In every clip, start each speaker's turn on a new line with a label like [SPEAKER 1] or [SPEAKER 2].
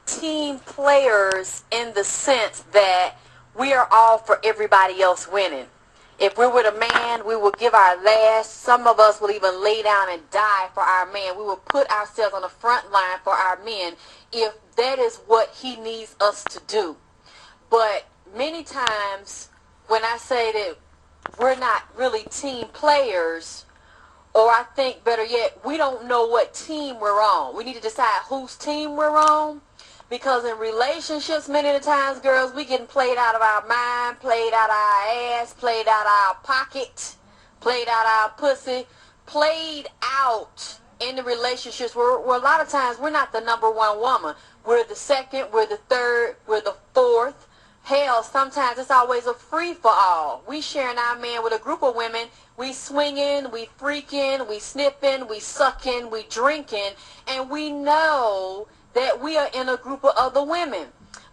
[SPEAKER 1] team players in the sense that we are all for everybody else winning. If we're with a man, we will give our last. Some of us will even lay down and die for our man. We will put ourselves on the front line for our men if that is what he needs us to do. But many times when I say that we're not really team players, or I think better yet, we don't know what team we're on. We need to decide whose team we're on. Because in relationships, many of the times, girls, we getting played out of our mind, played out of our ass, played out of our pocket, played out of our pussy, played out in the relationships where a lot of times we're not the number one woman. We're the second, we're the third, we're the fourth. Hell, sometimes it's always a free-for-all. We sharing our man with a group of women. We swinging, we freaking, we sniffing, we sucking, we drinking, and we know that we are in a group of other women.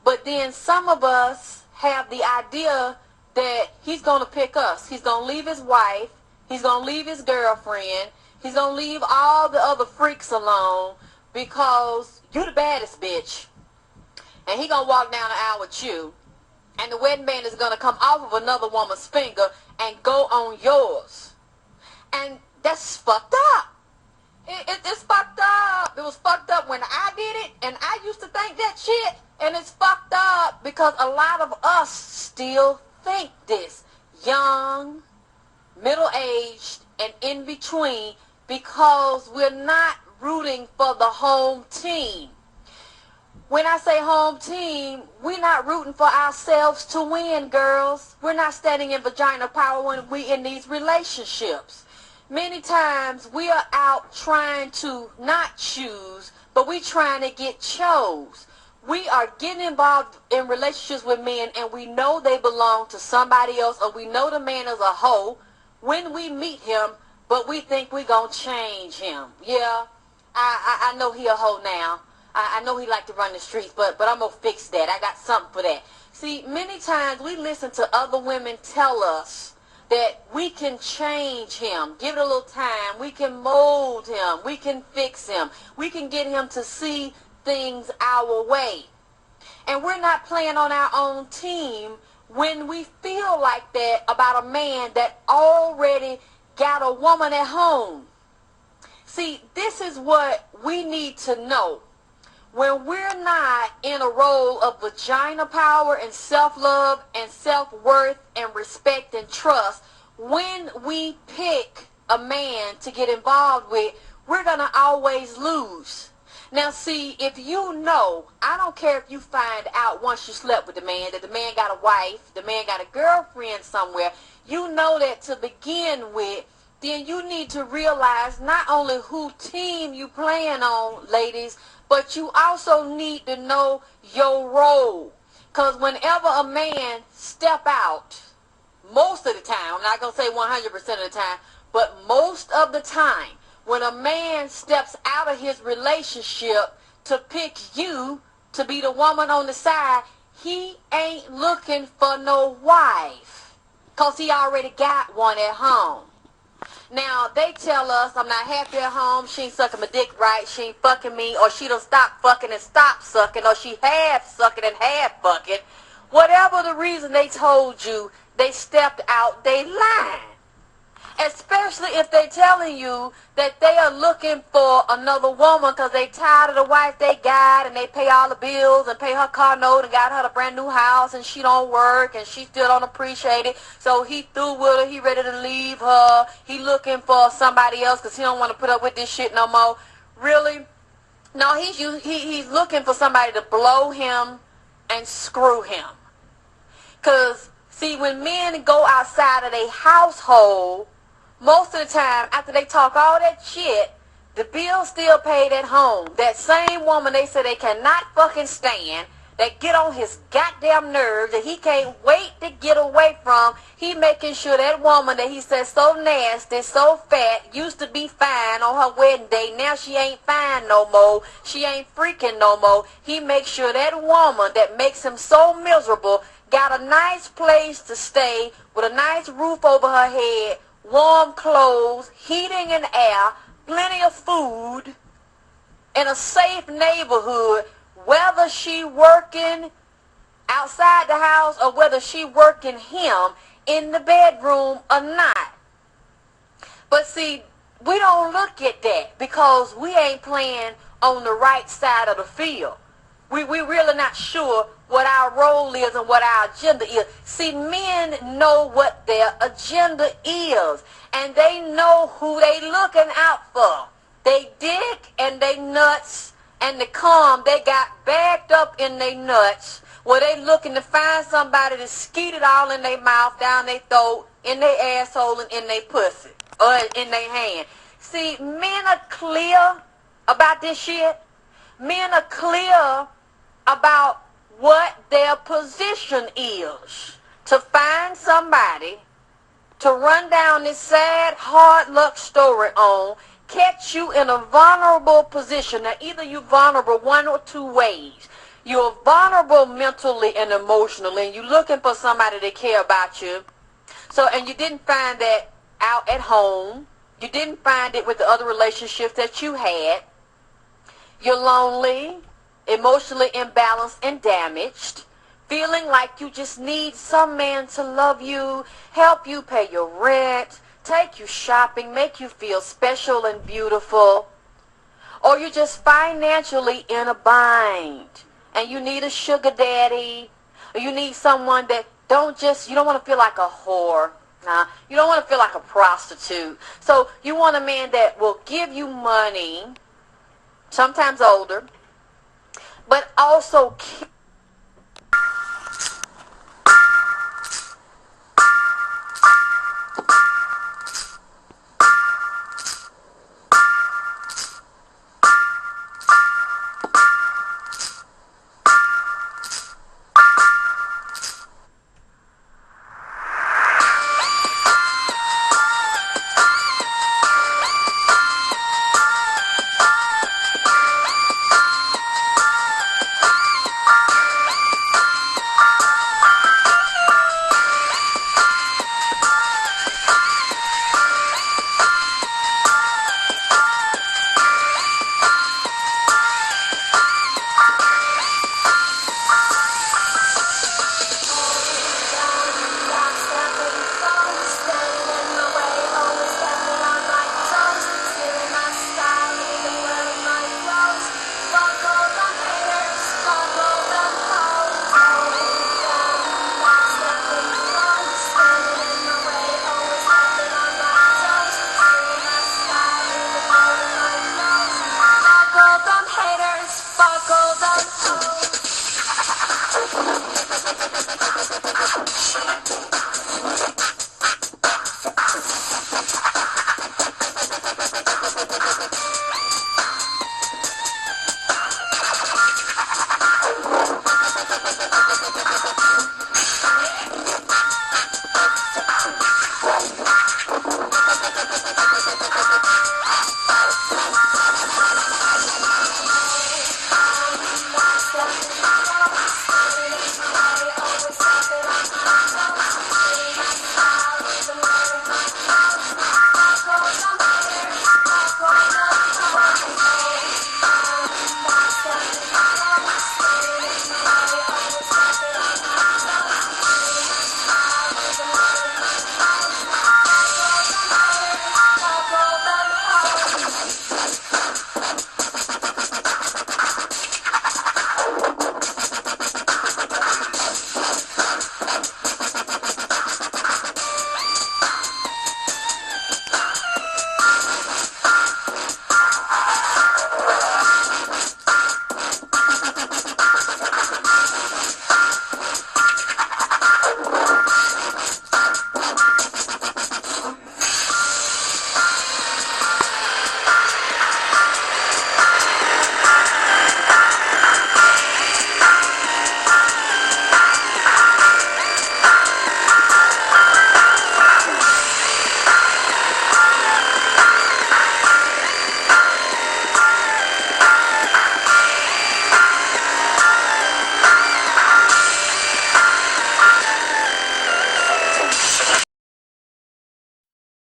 [SPEAKER 1] But then some of us have the idea that he's going to pick us. He's going to leave his wife. He's going to leave his girlfriend. He's going to leave all the other freaks alone because you the baddest bitch. And he going to walk down the aisle with you. And the wedding band is going to come off of another woman's finger and go on yours. And that's fucked up. It's fucked up. It was fucked up when I did it, and I used to think that shit, and it's fucked up because a lot of us still think this. Young, middle-aged, and in between, because we're not rooting for the home team. When I say home team, we're not rooting for ourselves to win, girls. We're not standing in vagina power when we in these relationships. Many times we are out trying to not choose, but we trying to get chose. We are getting involved in relationships with men and we know they belong to somebody else, or we know the man is a hoe when we meet him, but we think we gonna change him. Yeah, I know he a hoe now. I know he like to run the streets, but I'm gonna fix that. I got something for that. See, many times we listen to other women tell us that we can change him, give it a little time, we can mold him, we can fix him, we can get him to see things our way. And we're not playing on our own team when we feel like that about a man that already got a woman at home. See, this is what we need to know. When we're not in a role of vagina power and self-love and self-worth and respect and trust, when we pick a man to get involved with, we're going to always lose. Now, see, if you know, I don't care if you find out once you slept with the man that the man got a wife, the man got a girlfriend somewhere, you know that to begin with, then you need to realize not only who team you playing on, ladies, but you also need to know your role. Because whenever a man step out, most of the time, I'm not going to say 100% of the time, but most of the time, when a man steps out of his relationship to pick you to be the woman on the side, he ain't looking for no wife. Because he already got one at home. Now, they tell us, I'm not happy at home, she ain't sucking my dick right, she ain't fucking me, or she done stopped fucking and stopped sucking, or she half sucking and half fucking. Whatever the reason they told you, they stepped out, they lying. Especially if they telling you that they are looking for another woman because they tired of the wife they got and they pay all the bills and pay her car note and got her a brand new house and she don't work and she still don't appreciate it. So he through with her, he ready to leave her. He looking for somebody else because he don't want to put up with this shit no more. Really? No, he's looking for somebody to blow him and screw him. Because, see, when men go outside of their household, most of the time, after they talk all that shit, the bill's still paid at home. That same woman they say they cannot fucking stand, that get on his goddamn nerves, that he can't wait to get away from, he making sure that woman that he says so nasty, so fat, used to be fine on her wedding day, now she ain't fine no more, she ain't freaking no more. He makes sure that woman that makes him so miserable got a nice place to stay with a nice roof over her head, warm clothes, heating and air, plenty of food, in a safe neighborhood, whether she working outside the house or whether she working him in the bedroom or not. But see, we don't look at that because we ain't playing on the right side of the field. We really not sure what our role is and what our agenda is. See, men know what their agenda is, and they know who they looking out for. They dick and they nuts and the cum, they got bagged up in their nuts where they looking to find somebody to skeet it all in their mouth, down their throat, in their asshole, and in their pussy, or in their hand. See, men are clear about this shit. Men are clear about what their position is. To find somebody to run down this sad, hard luck story on, catch you in a vulnerable position. Now, either you're vulnerable one or two ways. You're vulnerable mentally and emotionally, and you're looking for somebody to care about you. So, and you didn't find that out at home. You didn't find it with the other relationships that you had. You're lonely, emotionally imbalanced and damaged, feeling like you just need some man to love you, help you pay your rent, take you shopping, make you feel special and beautiful. Or you're just financially in a bind and you need a sugar daddy, or you need someone that you don't want to feel like a whore. Nah, you don't want to feel like a prostitute. So you want a man that will give you money, sometimes older, but also